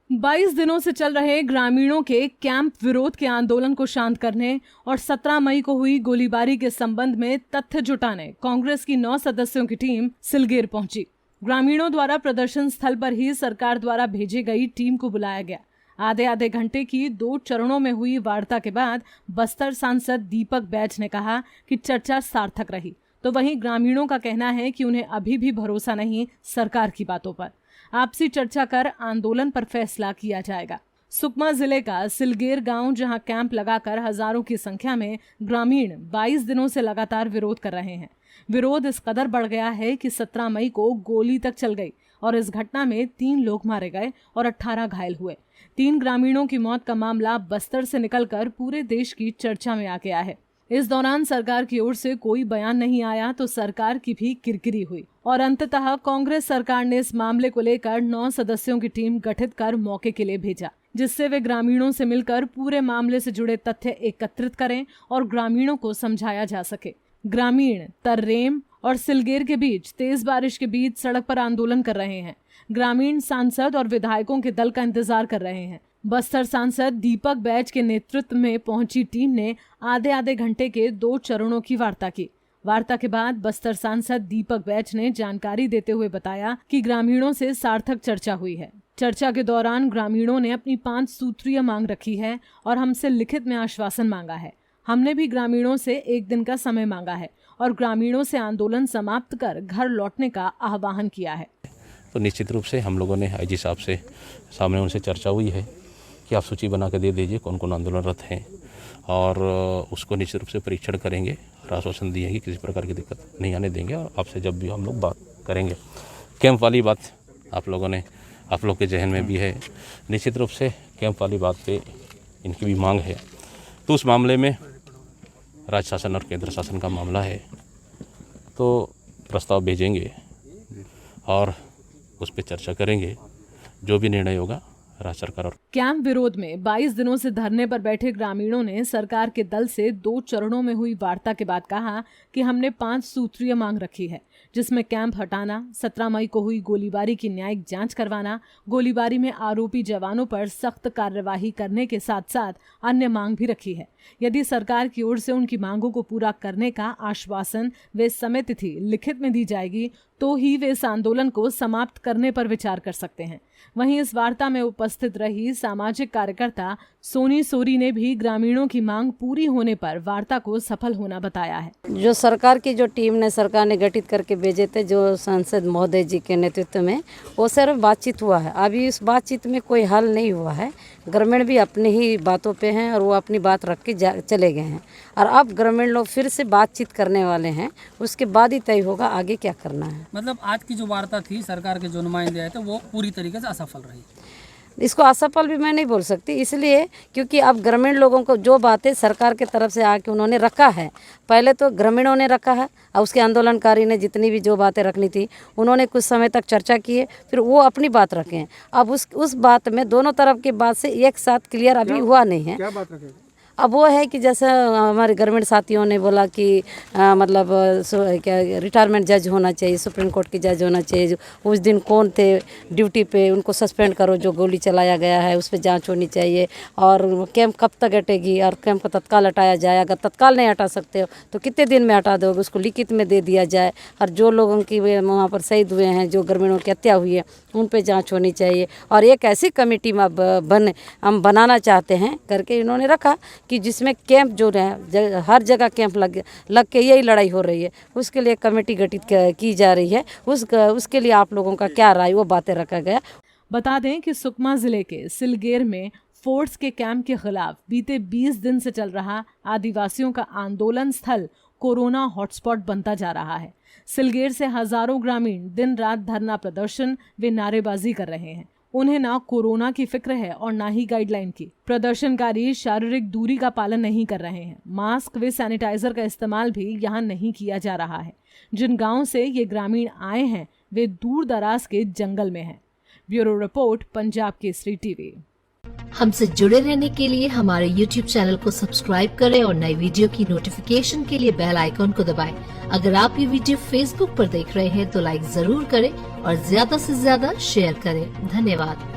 22 दिनों से चल रहे ग्रामीणों के कैंप विरोध के आंदोलन को शांत करने और 17 मई को हुई गोलीबारी के संबंध में तथ्य जुटाने कांग्रेस की 9 सदस्यों की टीम सिलगेर पहुंची। ग्रामीणों द्वारा प्रदर्शन स्थल पर ही सरकार द्वारा भेजी गई टीम को बुलाया गया। आधे घंटे की 2 चरणों में हुई वार्ता के बाद बस्तर सांसद दीपक बैज ने कहा कि चर्चा सार्थक रही, तो वहीं ग्रामीणों का कहना है कि उन्हें अभी भी भरोसा नहीं सरकार की बातों पर। आपसी चर्चा कर आंदोलन पर फैसला किया जाएगा। सुकमा जिले का सिलगेर गांव, जहां कैंप लगाकर हजारों की संख्या में ग्रामीण 22 दिनों से लगातार विरोध कर रहे हैं। विरोध इस कदर बढ़ गया है कि 17 मई को गोली तक चल गई और इस घटना में 3 लोग मारे गए और 18 घायल हुए। 3 ग्रामीणों की मौत का मामला बस्तर से निकलकर पूरे देश की चर्चा में आ गया है। इस दौरान सरकार की ओर से कोई बयान नहीं आया तो सरकार की भी किरकिरी हुई और अंततः कांग्रेस सरकार ने इस मामले को लेकर 9 सदस्यों की टीम गठित कर मौके के लिए भेजा, जिससे वे ग्रामीणों से मिलकर पूरे मामले से जुड़े तथ्य एकत्रित करें और ग्रामीणों को समझाया जा सके। ग्रामीण तर्रेम और सिलगेर के बीच तेज बारिश के बीच सड़क पर आंदोलन कर रहे हैं। ग्रामीण सांसद और विधायकों के दल का इंतजार कर रहे हैं। बस्तर सांसद दीपक बैज के नेतृत्व में पहुंची टीम ने आधे घंटे के 2 चरणों की वार्ता की। वार्ता के बाद बस्तर सांसद दीपक बैज ने जानकारी देते हुए बताया कि ग्रामीणों से सार्थक चर्चा हुई है। चर्चा के दौरान ग्रामीणों ने अपनी 5 सूत्रीय मांग रखी है और हमसे लिखित में आश्वासन मांगा है। हमने भी ग्रामीणों से 1 दिन का समय मांगा है और ग्रामीणों से आंदोलन समाप्त कर घर लौटने का आह्वान किया है। तो निश्चित रूप से हम लोगों ने आईजी साहब से सामने उनसे चर्चा हुई है कि आप सूची बना के दे दीजिए कौन कौन आंदोलनरत हैं, और उसको निश्चित रूप से परीक्षण करेंगे और आश्वासन दिए कि किसी प्रकार की दिक्कत नहीं आने देंगे और आपसे जब भी हम लोग बात करेंगे। कैंप वाली बात आप लोग के जहन में भी है, निश्चित रूप से कैंप वाली बात पे इनकी भी मांग है। तो उस मामले में राज्य शासन और केंद्र शासन का मामला है, तो प्रस्ताव भेजेंगे और उस पर चर्चा करेंगे। जो भी निर्णय होगा राज्य सरकार और कैंप विरोध में 22 दिनों से धरने पर बैठे ग्रामीणों ने सरकार के दल से 2 चरणों में हुई वार्ता के बाद कहा कि हमने 5 सूत्रीय मांग रखी है, जिसमें कैंप हटाना, 17 मई को हुई गोलीबारी की न्यायिक जांच करवाना, गोलीबारी में आरोपी जवानों पर सख्त कार्यवाही करने के साथ साथ अन्य मांग भी रखी है। यदि सरकार की ओर से उनकी मांगों को पूरा करने का आश्वासन व समय तिथि लिखित में दी जाएगी तो ही वे इस आंदोलन को समाप्त करने पर विचार कर सकते हैं। वहीं इस वार्ता में उपस्थित रही सामाजिक कार्यकर्ता सोनी सोरी ने भी ग्रामीणों की मांग पूरी होने पर वार्ता को सफल होना बताया है। जो सरकार की जो टीम ने सरकार ने गठित करके भेजे थे जो सांसद महोदय जी के नेतृत्व में, वो सिर्फ बातचीत हुआ है। अभी इस बातचीत में कोई हल नहीं हुआ है। ग्रामीण भी अपनी ही बातों पे हैं और वो अपनी बात रख के चले गए हैं और अब ग्रामीण लोग फिर से बातचीत करने वाले हैं। उसके बाद ही तय होगा आगे क्या करना है। मतलब आज की जो वार्ता थी सरकार के जो नुमाइंदे आए थे वो पूरी तरीके से असफल रही। इसको असफल भी मैं नहीं बोल सकती, इसलिए क्योंकि अब ग्रामीण लोगों को जो बातें सरकार की तरफ से आके उन्होंने रखा है, पहले तो ग्रामीणों ने रखा है और उसके आंदोलनकारी ने जितनी भी जो बातें रखनी थी उन्होंने कुछ समय तक चर्चा की है, फिर वो अपनी बात रखें। अब उस बात में दोनों तरफ की बात से एक साथ क्लियर अभी हुआ नहीं है। क्या बात रखें? अब वो है कि जैसे हमारे ग्रामीण साथियों ने बोला कि मतलब क्या रिटायरमेंट जज होना चाहिए, सुप्रीम कोर्ट की जज होना चाहिए। उस दिन कौन थे ड्यूटी पे उनको सस्पेंड करो, जो गोली चलाया गया है उस पर जांच होनी चाहिए, और कैंप कब तक हटेगी और कैंप को तत्काल हटाया जाए। अगर तत्काल नहीं हटा सकते हो तो कितने दिन में हटा दोगे, उसको लिखित में दे दिया जाए। और जो लोगों की वहाँ पर शहीद हुए हैं, जो ग्रामीणों की हत्या हुई है, उन पर जाँच होनी चाहिए। और एक ऐसी कमेटी में हम बनाना चाहते हैं करके इन्होंने रखा कि जिसमें कैंप जो है हर जगह कैंप लग के यही लड़ाई हो रही है, उसके लिए कमेटी गठित की जा रही है। उसके लिए आप लोगों का क्या राय, वो बातें रखा गया। बता दें कि सुकमा जिले के सिलगेर में फोर्स के कैंप के खिलाफ बीते 20 दिन से चल रहा आदिवासियों का आंदोलन स्थल कोरोना हॉटस्पॉट बनता जा रहा है। सिलगेर से हजारों ग्रामीण दिन रात धरना प्रदर्शन व नारेबाजी कर रहे हैं। उन्हें ना कोरोना की फिक्र है और ना ही गाइडलाइन की। प्रदर्शनकारी शारीरिक दूरी का पालन नहीं कर रहे हैं। मास्क व सैनिटाइजर का इस्तेमाल भी यहाँ नहीं किया जा रहा है। जिन गांव से ये ग्रामीण आए हैं वे दूर दराज के जंगल में हैं। Bureau report, Punjab Kesari TV. हमसे जुड़े रहने के लिए हमारे YouTube चैनल को सब्सक्राइब करें और नई वीडियो की नोटिफिकेशन के लिए बेल आइकॉन को दबाएं। अगर आप ये वीडियो Facebook पर देख रहे हैं तो लाइक जरूर करें और ज्यादा से ज्यादा शेयर करें। धन्यवाद।